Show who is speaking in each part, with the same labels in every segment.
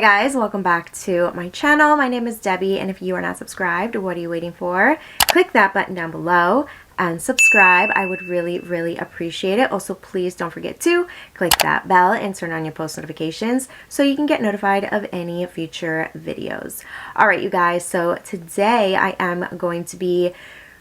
Speaker 1: Hey guys, welcome back to my channel. My name is Debbie, and if you are not subscribed, what are you waiting for? Click that button down below and subscribe. I would really appreciate it. Also, please don't forget to click that bell and turn on your post notifications so you can get notified of any future videos. All right, you guys, so today I am going to be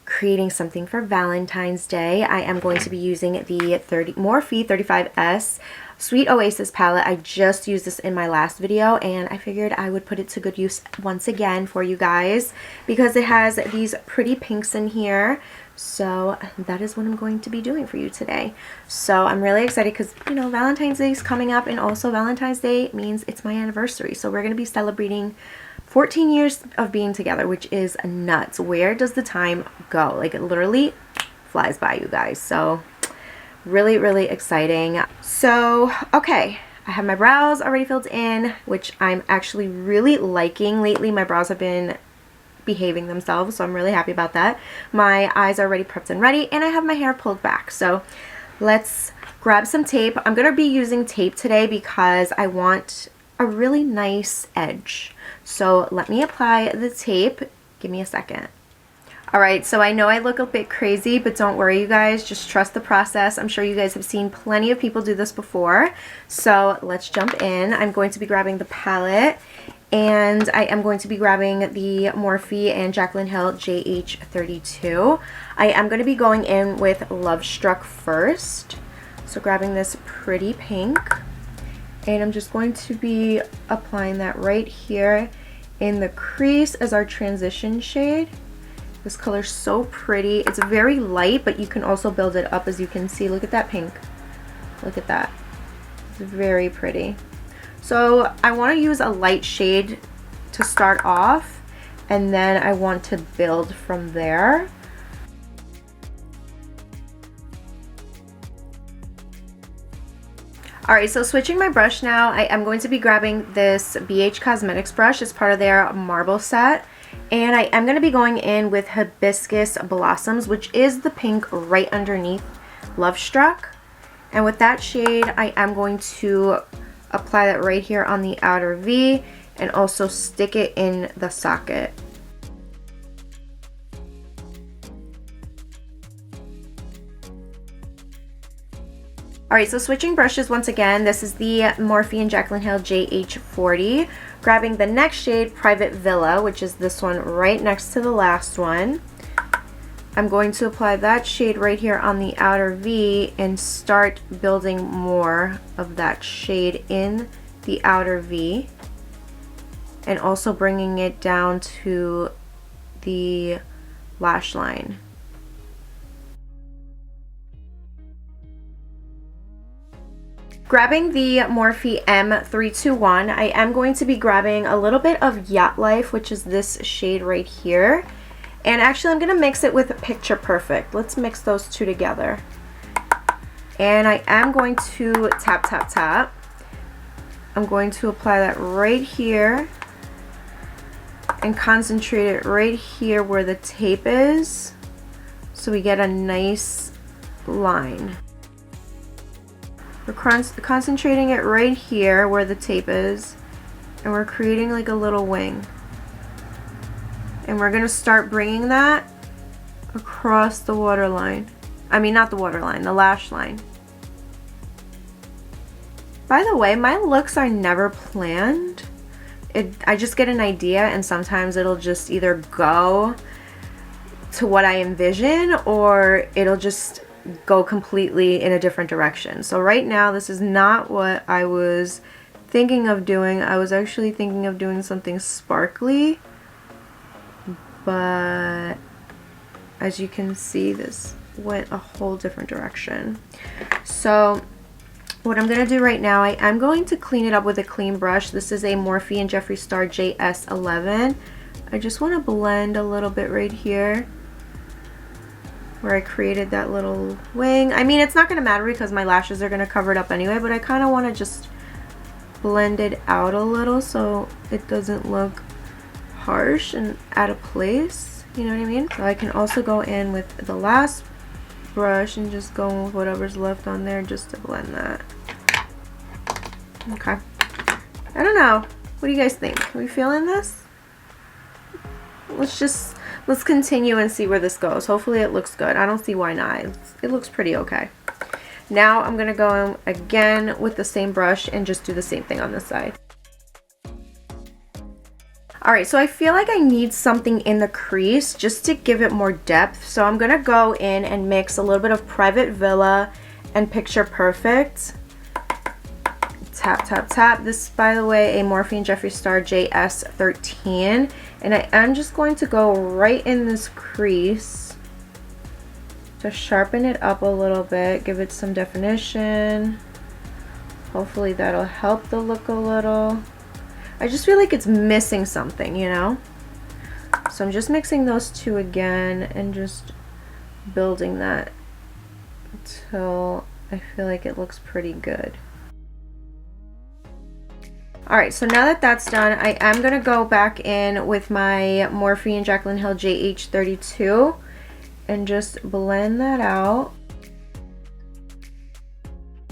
Speaker 1: creating something for Valentine's Day. I am going to be using the Morphe 35S Sweet Oasis palette. I just used this in my last video and I figured I would put it to good use once again for you guys because it has these pretty pinks in here. So that is what I'm going to be doing for you today. So I'm really excited because, you know, Valentine's Day is coming up, and also Valentine's Day means it's my anniversary. So we're going to be celebrating 14 years of being together, which is nuts. Where does the time go? Like, it literally flies by, you guys. So really exciting. So okay, I have my brows already filled in, which I'm actually really liking. Lately my brows have been behaving themselves, so I'm really happy about that. My eyes are already prepped and ready, and I have my hair pulled back. So let's grab some tape. I'm gonna be using tape today because I want a really nice edge. So let me apply the tape. Give me a second. Alright, so I know I look a bit crazy, but don't worry, you guys. Just trust the process. I'm sure you guys have seen plenty of people do this before. So let's jump in. I'm going to be grabbing the palette, and I am going to be grabbing the Morphe and Jaclyn Hill JH32. I am going to be going in with Love Struck first. So grabbing this pretty pink, and I'm just going to be applying that right here in the crease as our transition shade. This color's so pretty. It's very light, but you can also build it up, as you can see. Look at that pink. Look at that. It's very pretty. So I want to use a light shade to start off, and then I want to build from there. Alright, so switching my brush now, I am going to be grabbing this BH Cosmetics brush as part of their marble set. And I am going to be going in with Hibiscus Blossoms, which is the pink right underneath Love Struck. And with that shade, I am going to apply that right here on the outer V and also stick it in the socket. Alright, so switching brushes once again. This is the Morphe and Jaclyn Hill JH40. Grabbing the next shade, Private Villa, which is this one right next to the last one. I'm going to apply that shade right here on the outer V and start building more of that shade in the outer V. And also bringing it down to the lash line. Grabbing the Morphe M321, I am going to be grabbing a little bit of Yacht Life, which is this shade right here. And actually, I'm going to mix it with Picture Perfect. Let's mix those two together. And I am going to tap. I'm going to apply that right here and concentrate it right here where the tape is, so we get a nice line. We're concentrating it right here where the tape is, and we're creating like a little wing. And we're going to start bringing that across the waterline. I mean, not the waterline, the lash line. By the way, my looks are never planned. I just get an idea, and sometimes it'll just either go to what I envision, or it'll just go completely in a different direction. So right now, this is not what I was thinking of doing. I was actually thinking of doing something sparkly, but as you can see, this went a whole different direction. So what I'm going to do right now, I am going to clean it up with a clean brush. This is a Morphe and Jeffree Star JS11. I just want to blend a little bit right here where I created that little wing. I mean, it's not going to matter because my lashes are going to cover it up anyway, but I kind of want to just blend it out a little so it doesn't look harsh and out of place. You know what I mean? So I can also go in with the last brush and just go with whatever's left on there just to blend that. Okay. I don't know. What do you guys think? Are we feeling this? Let's continue and see where this goes. Hopefully it looks good. I don't see why not. It looks pretty okay. Now I'm gonna go in again with the same brush and just do the same thing on this side. Alright, so I feel like I need something in the crease just to give it more depth. So I'm gonna go in and mix a little bit of Private Villa and Picture Perfect. Tap, tap, tap. This is, by the way, a Morphe and Jeffree Star JS13. And I am just going to go right in this crease to sharpen it up a little bit, give it some definition. Hopefully that'll help the look a little. I just feel like it's missing something, you know? So I'm just mixing those two again and just building that until I feel like it looks pretty good. Alright, so now that that's done, I am going to go back in with my Morphe and Jaclyn Hill JH32 and just blend that out.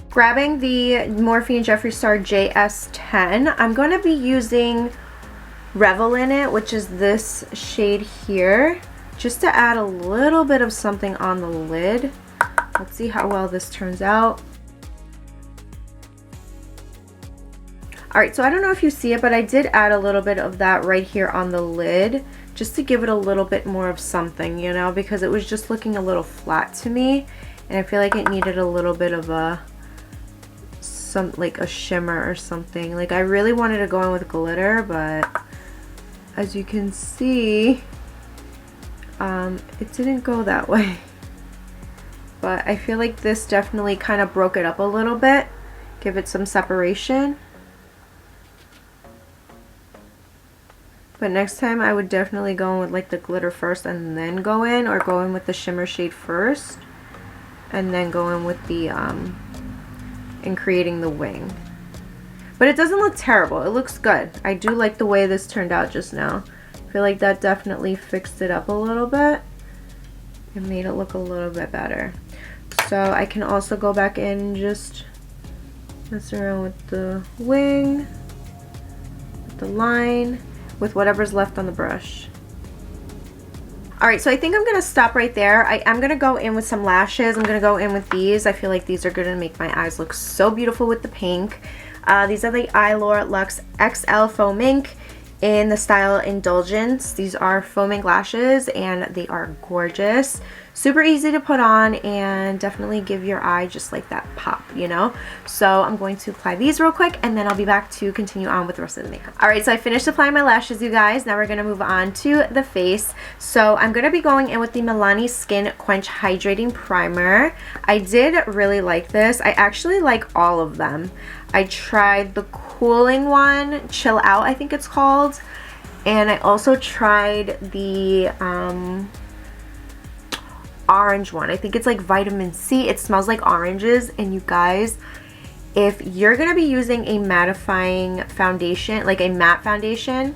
Speaker 1: Grabbing the Morphe and Jeffree Star JS10, I'm going to be using Revel in it, which is this shade here, just to add a little bit of something on the lid. Let's see how well this turns out. Alright, so I don't know if you see it, but I did add a little bit of that right here on the lid, just to give it a little bit more of something, you know, because it was just looking a little flat to me, and I feel like it needed a little bit of like a shimmer or something. Like, I really wanted to go in with glitter, but as you can see, it didn't go that way. But I feel like this definitely kind of broke it up a little bit, give it some separation. But next time I would definitely go in with like the glitter first and then go in, or go in with the shimmer shade first and then go in with the in creating the wing. But it doesn't look terrible. It looks good. I do like the way this turned out just now. I feel like that definitely fixed it up a little bit. It made it look a little bit better. So I can also go back in and just mess around with the wing, with the line, with whatever's left on the brush. Alright, so I think I'm going to stop right there. I am going to go in with some lashes. I'm going to go in with these. I feel like these are going to make my eyes look so beautiful with the pink. These are the Eylure Luxe XL Faux Mink in the style Indulgence. These are faux mink lashes and they are gorgeous. Super easy to put on and definitely give your eye just like that pop, you know? So I'm going to apply these real quick and then I'll be back to continue on with the rest of the makeup. Alright, so I finished applying my lashes, you guys. Now we're going to move on to the face. So I'm going to be going in with the Milani Skin Quench Hydrating Primer. I did really like this. I actually like all of them. I tried the cooling one, Chill Out I think it's called. And I also tried the orange one. I think it's like vitamin C. It smells like oranges. And you guys, if you're going to be using a mattifying foundation, like a matte foundation,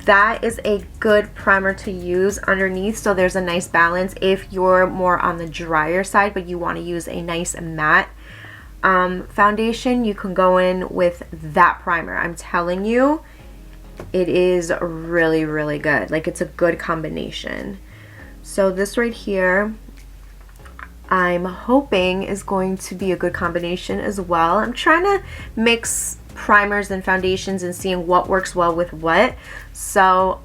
Speaker 1: that is a good primer to use underneath, so there's a nice balance if you're more on the drier side but you want to use a nice matte foundation. You can go in with that primer. I'm telling you, it is really, really good. Like, it's a good combination. So this right here, I'm hoping is going to be a good combination as well. I'm trying to mix primers and foundations and seeing what works well with what. So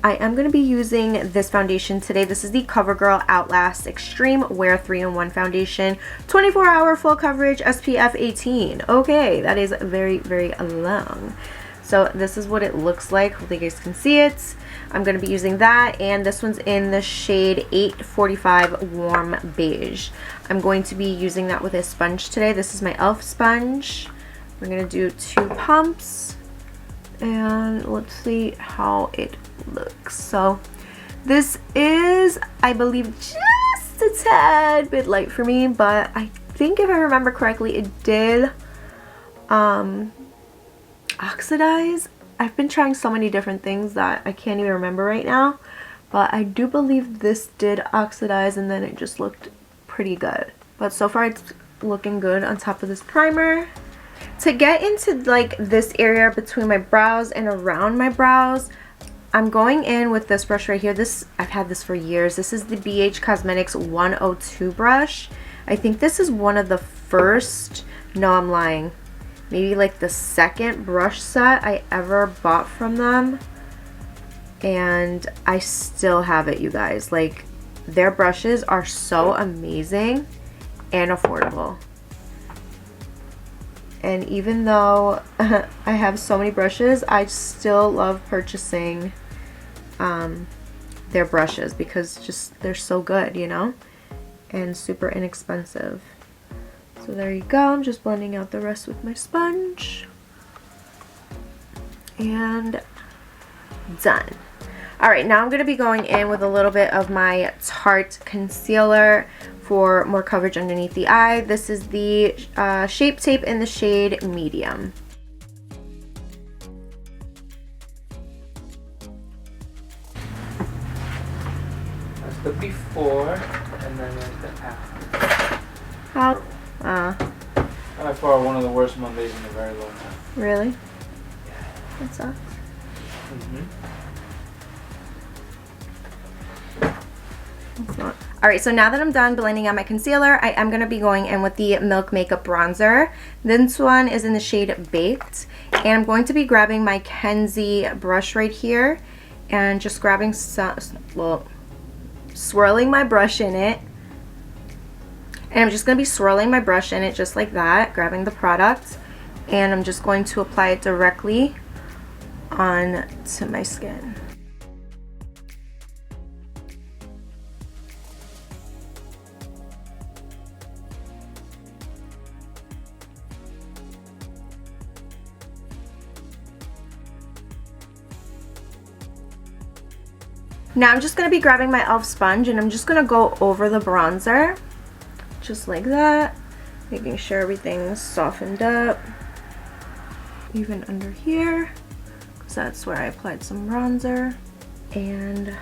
Speaker 1: I am going to be using this foundation today. This is the CoverGirl Outlast Extreme Wear 3-in-1 Foundation. 24-hour full coverage, SPF 18. Okay, that is very, very long. So this is what it looks like. Hopefully you guys can see it. I'm going to be using that, and this one's in the shade 845 Warm Beige. I'm going to be using that with a sponge today. This is my e.l.f. sponge. We're going to do 2 pumps, and let's see how it looks. So this is, I believe, just a tad bit light for me, but I think if I remember correctly, it did oxidize. I've been trying so many different things that I can't even remember right now, but I do believe this did oxidize and then it just looked pretty good. But so far it's looking good on top of this primer. To get into like this area between my brows and around my brows, I'm going in with this brush right here. I've had this for years. This is the BH Cosmetics 102 brush. I think this is one of the first, no, I'm lying, maybe like the second brush set I ever bought from them. And I still have it, you guys. Like, their brushes are so amazing and affordable. And even though I have so many brushes, I still love purchasing their brushes because just they're so good, you know, and super inexpensive. So there you go. I'm just blending out the rest with my sponge. And done. Alright, now I'm going to be going in with a little bit of my Tarte concealer for more coverage underneath the eye. This is the Shape Tape in the shade Medium.
Speaker 2: That's the before, and then there's the after.
Speaker 1: How?
Speaker 2: By far one of the worst Mondays in a very long time.
Speaker 1: Really?
Speaker 2: Yeah.
Speaker 1: That sucks. Alright, so now that I'm done blending out my concealer, I am going to be going in with the Milk Makeup Bronzer. This one is in the shade Baked. And I'm going to be grabbing my Kenzie brush right here and just grabbing some, well, swirling my brush in it. And I'm just going to be swirling my brush in it just like that, grabbing the product. And I'm just going to apply it directly onto my skin. Now I'm just going to be grabbing my e.l.f. sponge and I'm just going to go over the bronzer, just like that, making sure everything's softened up, even under here, because that's where I applied some bronzer. And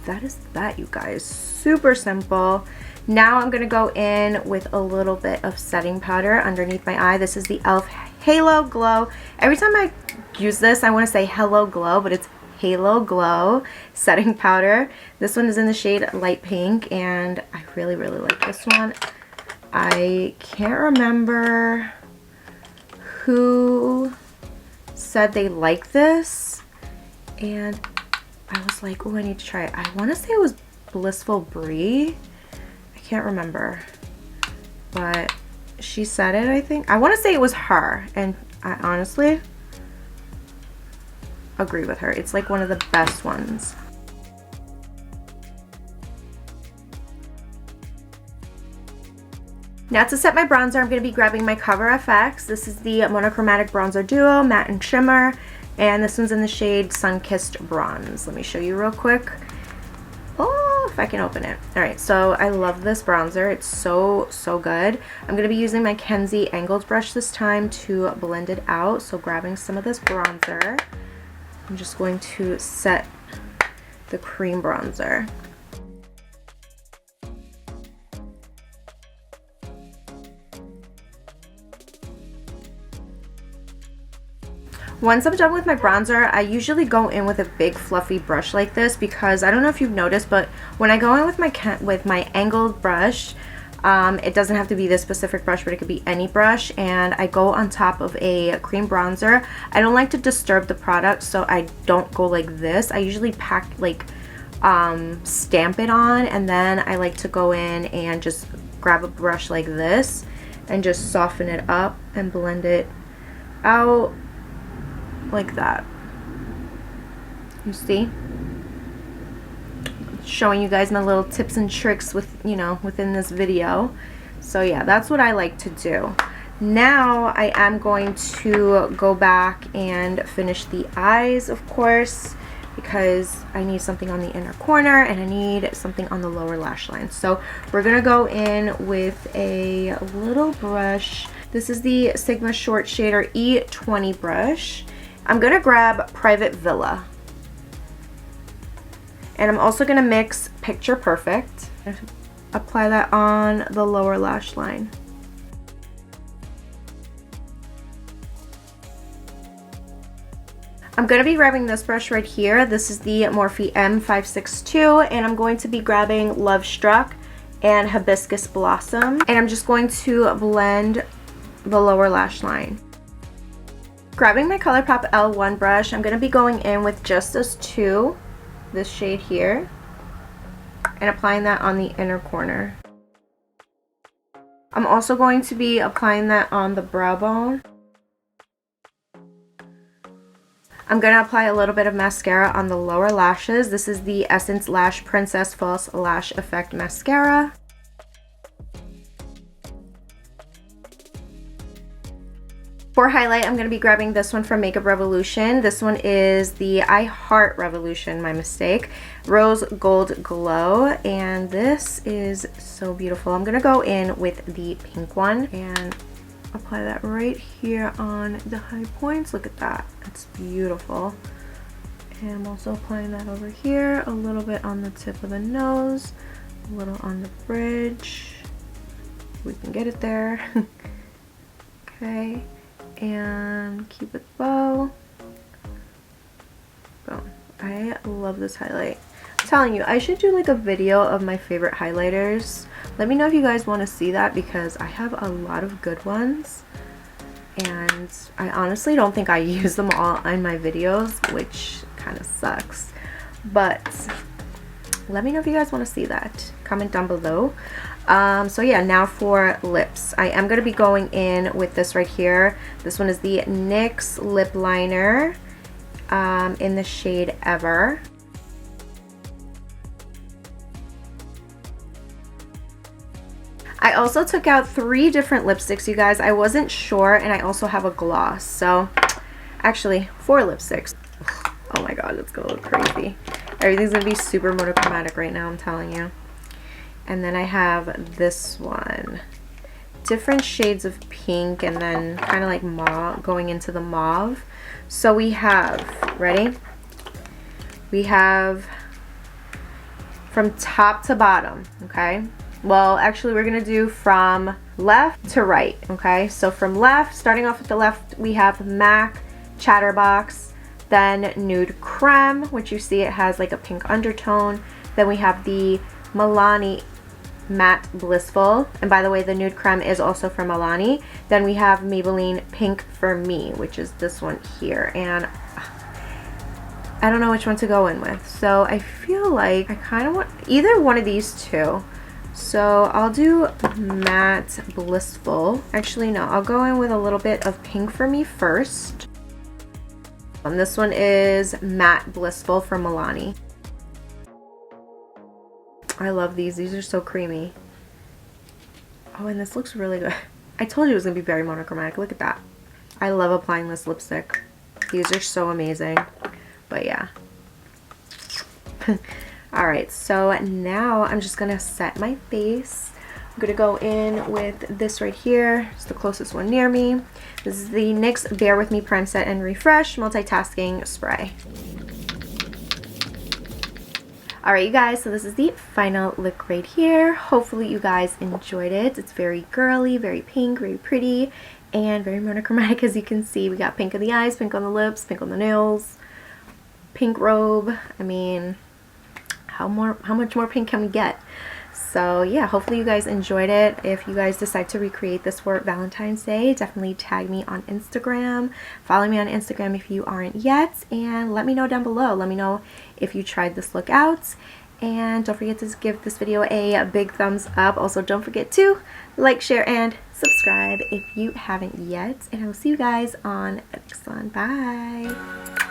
Speaker 1: that is that, you guys. Super simple. Now I'm going to go in with a little bit of setting powder underneath my eye. This is the e.l.f. Halo Glow. Every time I use this, I want to say Hello Glow, but it's Halo Glow setting powder. This one is in the shade Light Pink, and I really, really like this one. I can't remember who said they like this, and I was like, oh, I need to try it. I want to say it was Blissful Brie. I can't remember, but she said it, I think. I want to say it was her, and I honestly agree with her. It's like one of the best ones. Now to set my bronzer, I'm going to be grabbing my Cover FX. This is the Monochromatic Bronzer Duo, Matte and Shimmer, and this one's in the shade Sunkissed Bronze. Let me show you real quick. Oh, if I can open it. Alright, so I love this bronzer. It's so, so good. I'm going to be using my Kenzie Angled brush this time to blend it out. So grabbing some of this bronzer, I'm just going to set the cream bronzer. Once I'm done with my bronzer, I usually go in with a big fluffy brush like this because I don't know if you've noticed, but when I go in with my angled brush, it doesn't have to be this specific brush, but it could be any brush, and I go on top of a cream bronzer. I don't like to disturb the product, so I don't go like this. I usually stamp it on, and then I like to go in and just grab a brush like this and just soften it up and blend it out like that. You see? Showing you guys my little tips and tricks with, you know, within this video. So yeah, that's what I like to do. Now I am going to go back and finish the eyes, of course, because I need something on the inner corner and I need something on the lower lash line. So we're gonna go in with a little brush. This is the Sigma Short Shader E20 brush. I'm gonna grab Private Villa. And I'm also going to mix Picture Perfect. Apply that on the lower lash line. I'm going to be grabbing this brush right here. This is the Morphe M562, and I'm going to be grabbing Love Struck and Hibiscus Blossom, and I'm just going to blend the lower lash line. Grabbing my ColourPop L1 brush, I'm going to be going in with just this two, this shade here, and applying that on the inner corner. I'm also going to be applying that on the brow bone. I'm going to apply a little bit of mascara on the lower lashes. This is the Essence Lash Princess False Lash Effect Mascara. For highlight, I'm going to be grabbing this one from Makeup Revolution. This one is the I Heart Revolution, my mistake, Rose Gold Glow, and this is so beautiful. I'm going to go in with the pink one and apply that right here on the high points. Look at that. It's beautiful. And I'm also applying that over here, a little bit on the tip of the nose, a little on the bridge. We can get it there. Okay. And Cupid's bow. Boom. I love this highlight. I'm telling you, I should do like a video of my favorite highlighters. Let me know if you guys want to see that, because I have a lot of good ones, and I honestly don't think I use them all in my videos, which kind of sucks. But let me know if you guys want to see that. Comment down below. So yeah, now for lips. I am going to be going in with this right here. This one is the NYX lip liner in the shade Ever. I also took out 3 different lipsticks, you guys. I wasn't sure, and I also have a gloss. So actually 4 lipsticks. Oh my god, it's gonna look crazy. Everything's gonna be super monochromatic right now, I'm telling you. And then I have this one. Different shades of pink, and then kind of like mauve, going into the mauve. So we have, ready? We have from top to bottom, okay? Well, actually, we're going to do from left to right, okay? So from left, starting off with the left, we have MAC Chatterbox, then Nude Creme, which you see it has like a pink undertone. Then we have the Milani Matte Blissful, and by the way, the Nude Creme is also from Milani. Then we have Maybelline Pink for Me, which is this one here, and I don't know which one to go in with. So I feel like I kind of want either one of these two. So I'll do Matte Blissful. Actually, no, I'll go in with a little bit of Pink for Me first. And this one is Matte Blissful from Milani. I love these. These are so creamy. Oh, and this looks really good. I told you it was going to be very monochromatic. Look at that. I love applying this lipstick. These are so amazing. But yeah. Alright, so now I'm just going to set my face. I'm going to go in with this right here. It's the closest one near me. This is the NYX Bare With Me Prime Set and Refresh Multitasking Spray. Alright, you guys, so this is the final look right here. Hopefully you guys enjoyed it. It's very girly, very pink, very pretty, and very monochromatic, as you can see. We got pink on the eyes, pink on the lips, pink on the nails, pink robe. I mean, how much more pink can we get? So yeah, hopefully you guys enjoyed it. If you guys decide to recreate this for Valentine's Day, definitely tag me on Instagram. Follow me on Instagram if you aren't yet, and let me know down below. Let me know if you tried this look out, and don't forget to give this video a big thumbs up. Also, don't forget to like, share, and subscribe if you haven't yet, and I will see you guys on the next one. Bye!